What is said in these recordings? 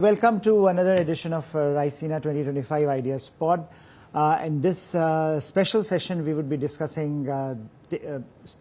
Welcome to another edition of Raisina 2025 Ideas Pod. In this special session, we would be discussing,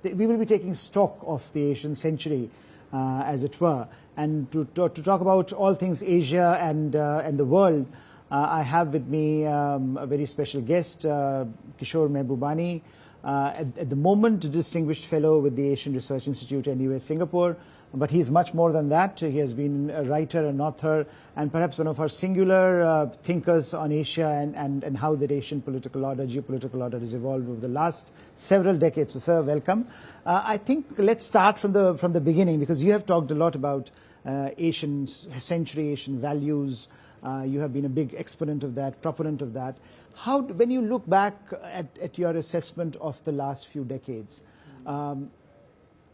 we will be taking stock of the Asian century, as it were. And to talk about all things Asia and the world, I have with me a very special guest, Kishore Mahbubani, at the moment a distinguished fellow with the Asian Research Institute, NUS Singapore. But he's much more than that. He has been a writer, an author, and perhaps one of our singular thinkers on Asia and how the Asian political order, geopolitical order has evolved over the last several decades. So, sir, welcome. I think let's start from the beginning, because you have talked a lot about Asian century, Asian values. You have been a big exponent of that, proponent of that. How, when you look back at your assessment of the last few decades,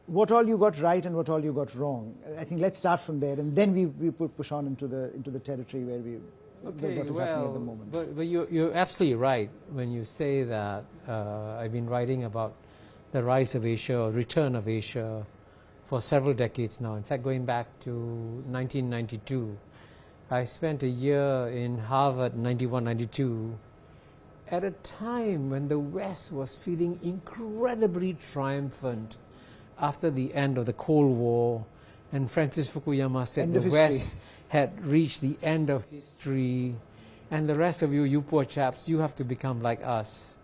what all you got right and what all you got wrong? I think let's start from there, and then we push on into the territory where what is happening at the moment. But you're absolutely right when you say that. I've been writing about the rise of Asia or return of Asia for several decades now. In fact, going back to 1992, I spent a year in Harvard, 91, 92, at a time when the West was feeling incredibly triumphant after the end of the Cold War, and Francis Fukuyama said the West had reached the end of history, and the rest of you poor chaps, you have to become like us.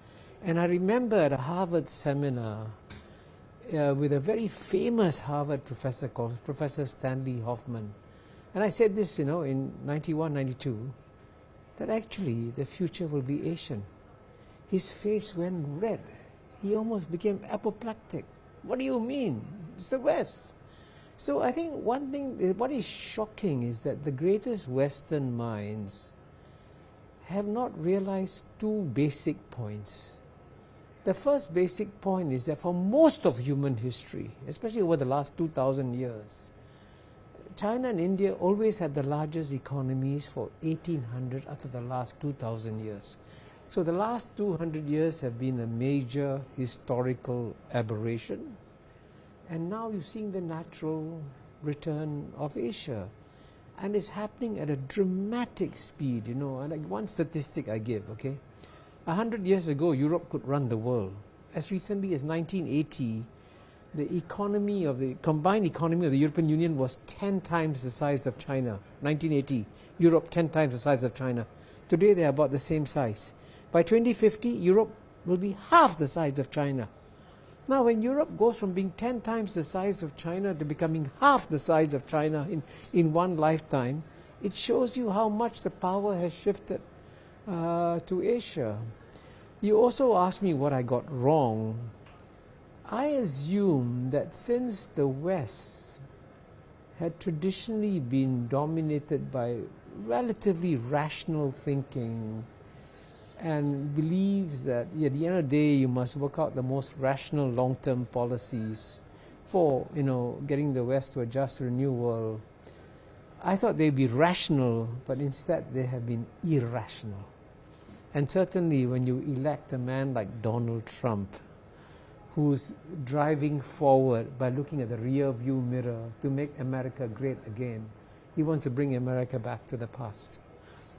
And I remember at a Harvard seminar with a very famous Harvard professor called Professor Stanley Hoffman, and I said this, in 91, 92, that actually the future will be Asian. His face went red. He almost became apoplectic. What do you mean? It's the West. So I think one thing, what is shocking is that the greatest Western minds have not realized two basic points. The first basic point is that for most of human history, especially over the last 2,000 years, China and India always had the largest economies for 1800 out of the last 2,000 years. So the last 200 years have been a major historical aberration, and now you're seeing the natural return of Asia, and it's happening at a dramatic speed. And like one statistic I give, 100 years ago Europe could run the world. As recently as 1980, the combined economy of the European Union was 10 times the size of China. 1980, Europe 10 times the size of China. Today they're about the same size. By 2050, Europe will be half the size of China. Now, when Europe goes from being 10 times the size of China to becoming half the size of China in one lifetime, it shows you how much the power has shifted to Asia. You also asked me what I got wrong. I assume that since the West had traditionally been dominated by relatively rational thinking, and believes that at the end of the day you must work out the most rational long-term policies for getting the West to adjust to the new world. I thought they'd be rational, but instead they have been irrational. And certainly when you elect a man like Donald Trump, who's driving forward by looking at the rear view mirror to make America great again, he wants to bring America back to the past.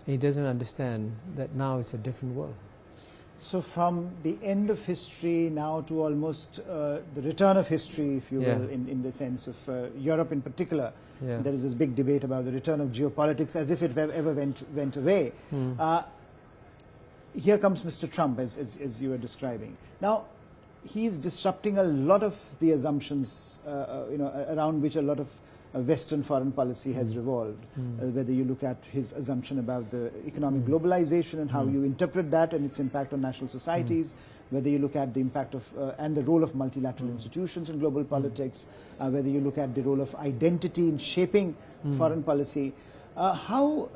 He doesn't understand that now it's a different world. So from the end of history now to almost the return of history, if you will, in the sense of Europe in particular, there is this big debate about the return of geopolitics as if it ever went away. Here comes Mr. Trump, as you were describing. Now, he's disrupting a lot of the assumptions around which a lot of Western foreign policy has revolved, whether you look at his assumption about the economic globalization and how you interpret that and its impact on national societies, whether you look at the impact of and the role of multilateral institutions in global politics, whether you look at the role of identity in shaping foreign policy. How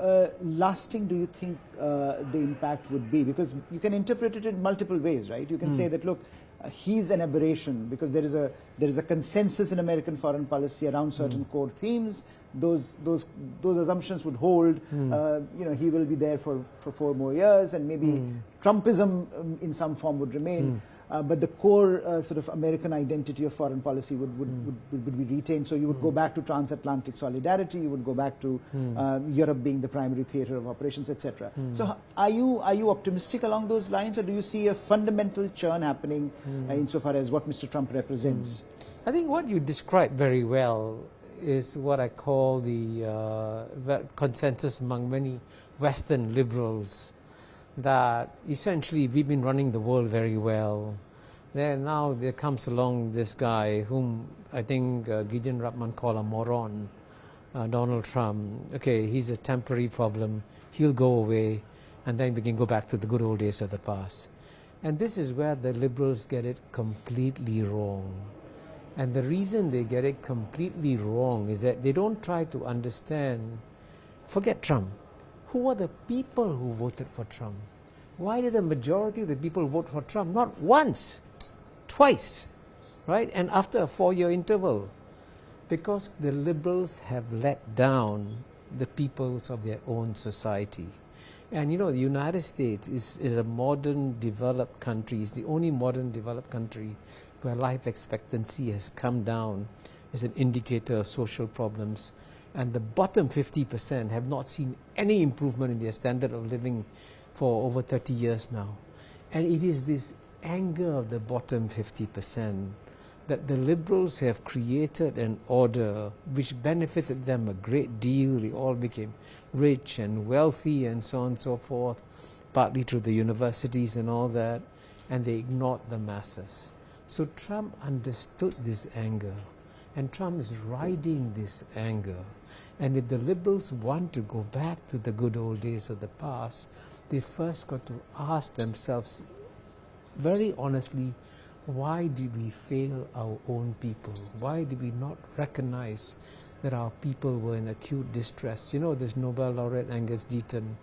lasting do you think the impact would be? Because you can interpret it in multiple ways, right? You can say that, look, he's an aberration because there is a consensus in American foreign policy around certain core themes. Those assumptions would hold. He will be there for 4 more years, and maybe Trumpism in some form would remain. but the core sort of American identity of foreign policy would be retained. So you would go back to transatlantic solidarity, you would go back to Europe being the primary theater of operations, etc. So are you optimistic along those lines, or do you see a fundamental churn happening insofar as what Mr. Trump represents? I think what you described very well is what I call the consensus among many Western liberals, that essentially we've been running the world very well. Now there comes along this guy whom I think Gideon Rutman called a moron, Donald Trump. Okay, he's a temporary problem, he'll go away, and then we can go back to the good old days of the past. And this is where the liberals get it completely wrong. And the reason they get it completely wrong is that they don't try to understand, forget Trump, who are the people who voted for Trump? Why did the majority of the people vote for Trump? Not once, twice, right? And after a 4-year interval. Because the liberals have let down the peoples of their own society. And you know, the United States is a modern developed country. It's the only modern developed country where life expectancy has come down as an indicator of social problems. And the bottom 50% have not seen any improvement in their standard of living for over 30 years now. And it is this anger of the bottom 50% that the liberals have created an order which benefited them a great deal. They all became rich and wealthy and so on and so forth, partly through the universities and all that, and they ignored the masses. So Trump understood this anger, and Trump is riding this anger. And if the liberals want to go back to the good old days of the past, they first got to ask themselves very honestly, why did we fail our own people? Why did we not recognize that our people were in acute distress? You know, this Nobel laureate Angus Deaton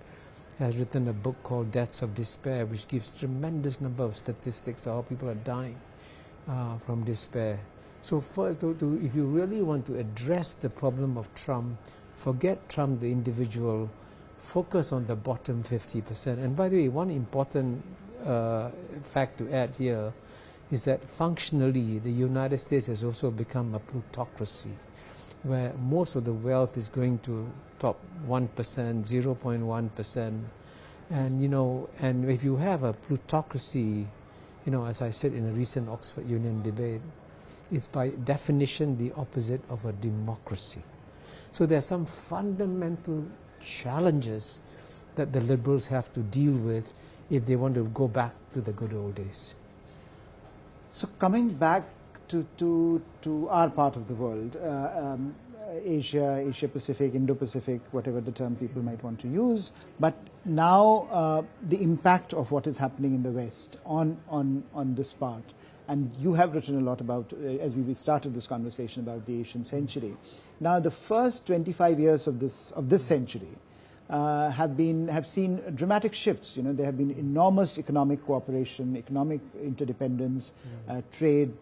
has written a book called Deaths of Despair, which gives tremendous number of statistics of how people are dying from despair. So first, if you really want to address the problem of Trump, forget Trump the individual, focus on the bottom 50%. And by the way, one important fact to add here is that functionally the United States has also become a plutocracy, where most of the wealth is going to top 1%, 0.1%. And you know, and if you have a plutocracy, you know, as I said in a recent Oxford Union debate, it's by definition the opposite of a democracy. So there are some fundamental challenges that the liberals have to deal with if they want to go back to the good old days. So coming back to our part of the world, Asia, Asia Pacific, Indo-Pacific, whatever the term people might want to use, but now the impact of what is happening in the West on this part. And you have written a lot about, as we started this conversation, about the Asian century. Now, the first 25 years of this century have seen dramatic shifts. You know, there have been enormous economic cooperation, economic interdependence, trade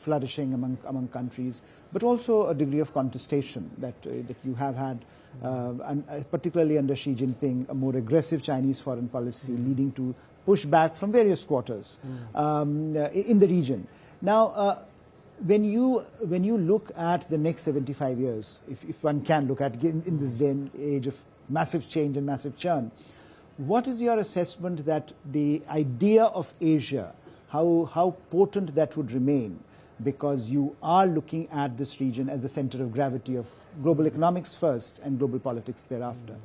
flourishing among countries, but also a degree of contestation that you have had, and particularly under Xi Jinping, a more aggressive Chinese foreign policy leading to pushback from various quarters in the region. Now, when you look at the next 75 years, if one can look at in this day and age of massive change and massive churn, what is your assessment that the idea of Asia, how potent that would remain, because you are looking at this region as a center of gravity of global economics first and global politics thereafter?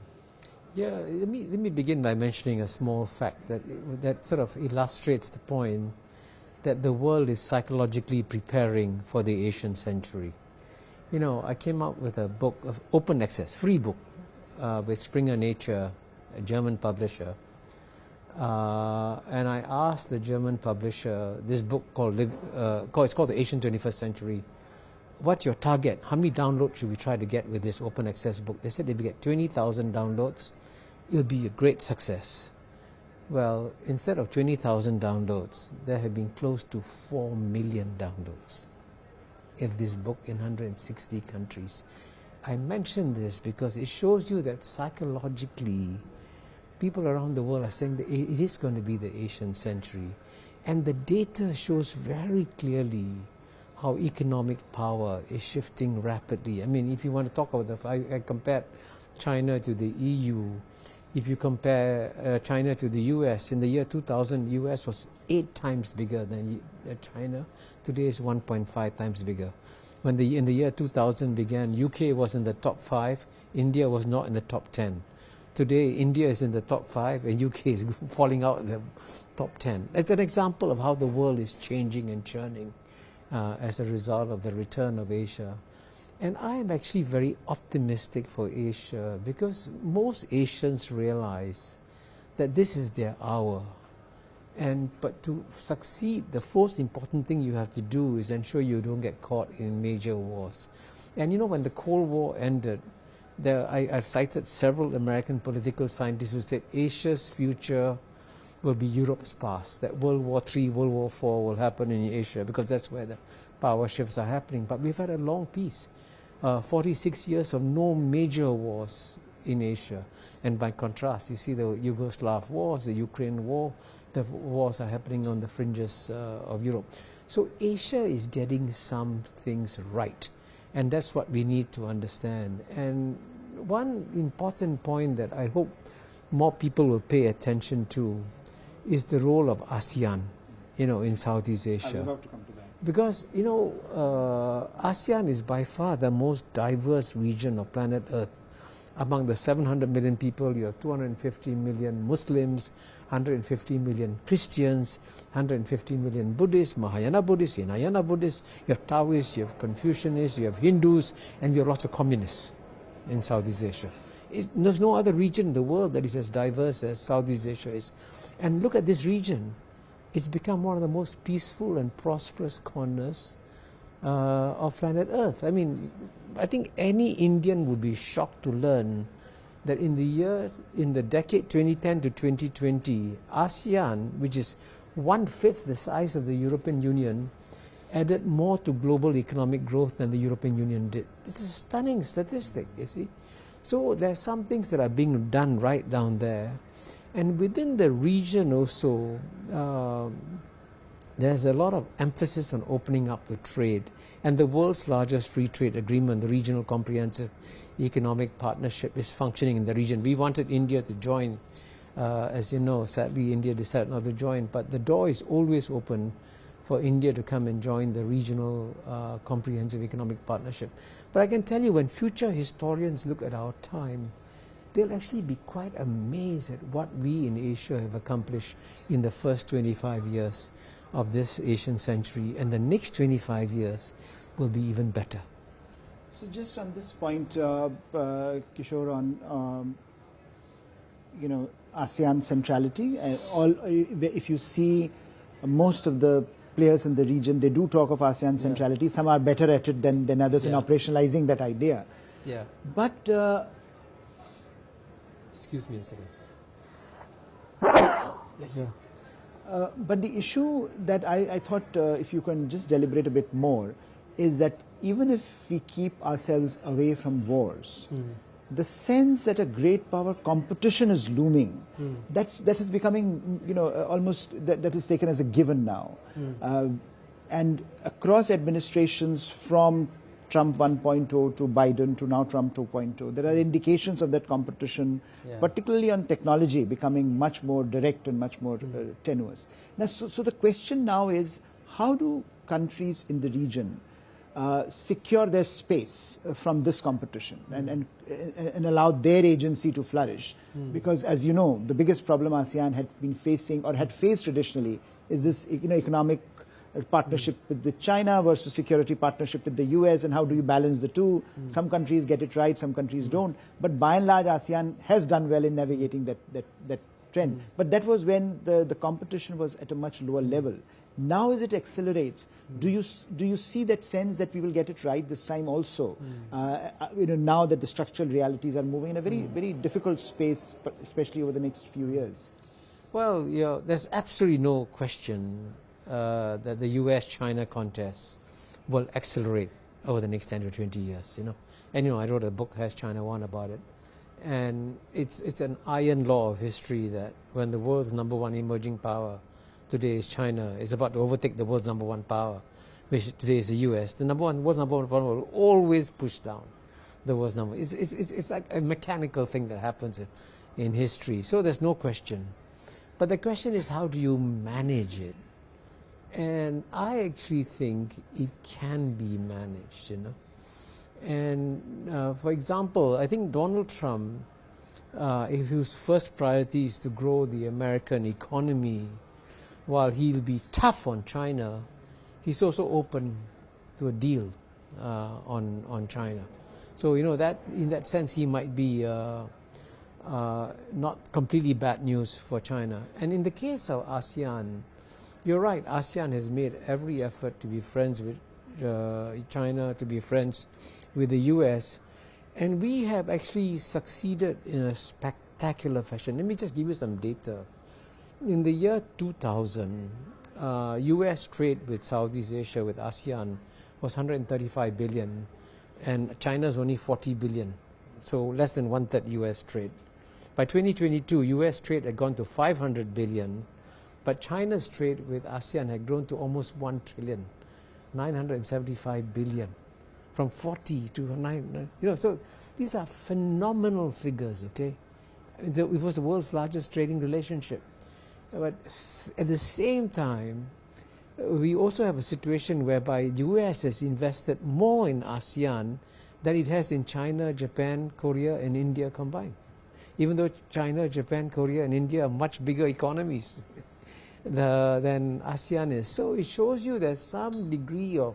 Yeah, let me begin by mentioning a small fact that sort of illustrates the point that the world is psychologically preparing for the Asian century. You know, I came out with a book of open access, free book, with Springer Nature, a German publisher. And I asked the German publisher, this book it's called The Asian 21st Century, what's your target? How many downloads should we try to get with this open access book? They said if we get 20,000 downloads, it'll be a great success. Well, instead of 20,000 downloads, there have been close to 4 million downloads of this book in 160 countries. I mention this because it shows you that psychologically, people around the world are saying that it is going to be the Asian century. And the data shows very clearly how economic power is shifting rapidly. I mean, if you want to talk about I compared China to the EU. If you compare China to the US, in the year 2000, US was 8 times bigger than China. Today is 1.5 times bigger. When in the year 2000 began, UK was in the top 5, India was not in the top 10. Today, India is in the top 5 and UK is falling out of the top 10. It's an example of how the world is changing and churning as a result of the return of Asia. And I am actually very optimistic for Asia because most Asians realize that this is their hour. But to succeed, the most important thing you have to do is ensure you don't get caught in major wars. And you know, when the Cold War ended, I've cited several American political scientists who said Asia's future will be Europe's past, that World War III, World War IV will happen in Asia because that's where the power shifts are happening. But we've had a long peace. 46 years of no major wars in Asia. And by contrast, you see the Yugoslav wars, the Ukraine war, the wars are happening on the fringes of Europe. So Asia is getting some things right. And that's what we need to understand. And one important point that I hope more people will pay attention to is the role of ASEAN, in Southeast Asia. I'm about to come to that. Because, ASEAN is by far the most diverse region of planet Earth. Among the 700 million people, you have 250 million Muslims, 150 million Christians, 150 million Buddhists, Mahayana Buddhists, Hinayana Buddhists, you have Taoists, you have Confucianists, you have Hindus, and you have lots of communists in Southeast Asia. There's no other region in the world that is as diverse as Southeast Asia is. And look at this region. It's become one of the most peaceful and prosperous corners of planet Earth. I mean, I think any Indian would be shocked to learn that in the decade 2010 to 2020, ASEAN, which is 1/5 the size of the European Union, added more to global economic growth than the European Union did. It's a stunning statistic, you see. So there are some things that are being done right down there. And within the region also, there's a lot of emphasis on opening up the trade. And the world's largest free trade agreement, the Regional Comprehensive Economic Partnership, is functioning in the region. We wanted India to join. As you know, sadly, India decided not to join. But the door is always open for India to come and join the Regional Comprehensive Economic Partnership. But I can tell you, when future historians look at our time, they'll actually be quite amazed at what we in Asia have accomplished in the first 25 years of this Asian century, and the next 25 years will be even better. So just on this point, Kishore, on ASEAN centrality, if you see most of the players in the region, they do talk of ASEAN centrality. Yeah. Some are better at it than others in operationalizing that idea. Yeah. But excuse me a second. Yes. Yeah. But the issue that I thought, if you can just deliberate a bit more, is that even if we keep ourselves away from wars, the sense that a great power competition is looming, that is becoming, almost that is taken as a given now. And across administrations, from Trump 1.0 to Biden to now Trump 2.0, there are indications of that competition, particularly on technology, becoming much more direct and much more tenuous. Now, so the question now is, how do countries in the region secure their space from this competition and allow their agency to flourish? Because, as you know, the biggest problem ASEAN had been facing, or had faced traditionally, is this economic partnership with China versus security partnership with the US, and how do you balance the two? Some countries get it right, some countries don't. But by and large, ASEAN has done well in navigating that trend. But that was when the competition was at a much lower level. Now as it accelerates, do you see that sense that we will get it right this time also? Now that the structural realities are moving in a very, very difficult space, especially over the next few years. Well, there's absolutely no question that the US-China contest will accelerate over the next 10 to 20 years. And I wrote a book, Has China Won, about it. And it's an iron law of history that when the world's #1 emerging power today is China, is about to overtake the world's number one power, which today is the US, the world's number one power will always push down the world's number. It's like a mechanical thing that happens in history. So there's no question. But the question is, how do you manage it? And I actually think it can be managed, you know. And for example, I think Donald Trump, if his first priority is to grow the American economy, while he'll be tough on China, he's also open to a deal on China. So, you know, that in that sense, he might be not completely bad news for China. And in the case of ASEAN, you're right, ASEAN has made every effort to be friends with China, to be friends with the US, and we have actually succeeded in a spectacular fashion. Let me just give you some data. In the year 2000, US trade with Southeast Asia, with ASEAN, was 135 billion, and China's only 40 billion, so less than one-third US trade. By 2022, US trade had gone to 500 billion, but China's trade with ASEAN had grown to almost 1 trillion, 975 billion, from 40 to 9. You know, so these are phenomenal figures, okay? It was the world's largest trading relationship. But at the same time, we also have a situation whereby the US has invested more in ASEAN than it has in China, Japan, Korea, and India combined. Even though China, Japan, Korea, and India are much bigger economies than ASEAN is. So it shows you there's some degree of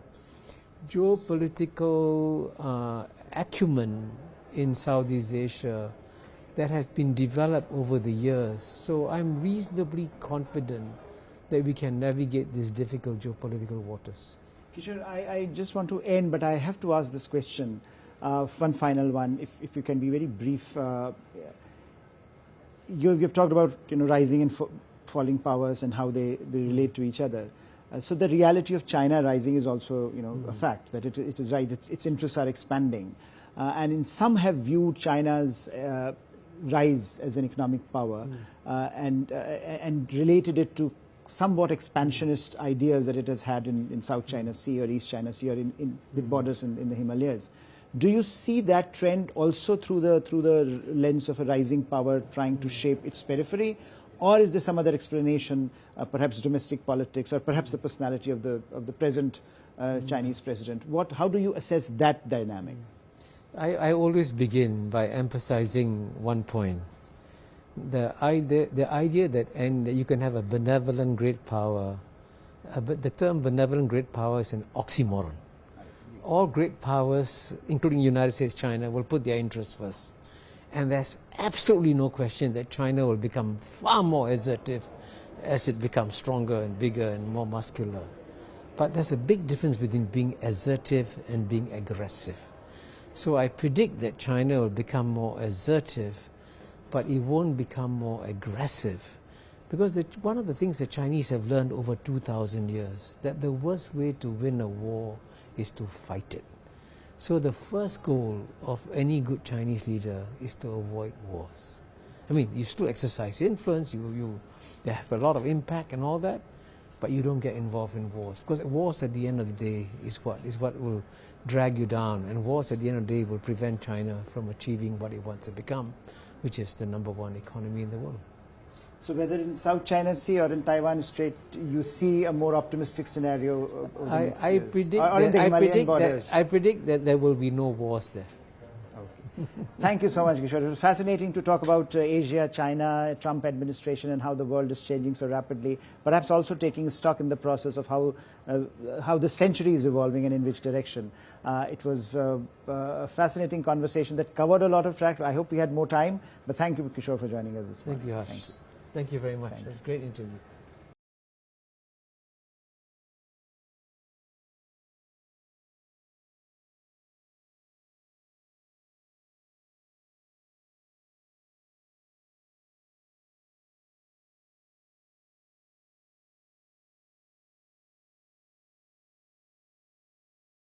geopolitical acumen in Southeast Asia that has been developed over the years. So I'm reasonably confident that we can navigate these difficult geopolitical waters. Kishore, I just want to end, but I have to ask this question, one final one, if you can be very brief. You've talked about, you know, rising and falling powers and how they relate to each other. So the reality of China rising is also, you know, a fact, that it is right, its interests are expanding. And some have viewed China's rise as an economic power and related it to somewhat expansionist ideas that it has had in South China Sea or East China Sea or with borders in the Himalayas. Do you see that trend also through the lens of a rising power trying to shape its periphery, or is there some other explanation, perhaps domestic politics, or perhaps the personality of the present Chinese president? How do you assess that dynamic? I always begin by emphasizing one point: the idea that you can have a benevolent great power. But the term benevolent great power is an oxymoron. All great powers, including the United States, China, will put their interests first. And there's absolutely no question that China will become far more assertive as it becomes stronger and bigger and more muscular. But there's a big difference between being assertive and being aggressive. So I predict that China will become more assertive, but it won't become more aggressive. Because one of the things the Chinese have learned over 2,000 years, that the worst way to win a war is to fight it. So the first goal of any good Chinese leader is to avoid wars. I mean, you still exercise influence, they have a lot of impact and all that, but you don't get involved in wars. Because wars at the end of the day is what will drag you down, and wars at the end of the day will prevent China from achieving what it wants to become, which is the #1 economy in the world. So whether in South China Sea or in Taiwan Strait, you see a more optimistic scenario over the next years? I predict that there will be no wars there. Okay. Thank you so much, Kishore. It was fascinating to talk about Asia, China, Trump administration, and how the world is changing so rapidly. Perhaps also taking stock in the process of how the century is evolving and in which direction. It was a fascinating conversation that covered a lot of track. I hope we had more time, but thank you, Kishore, for joining us this morning. Thank you, Harsh. Thank you very much. It was a great interview.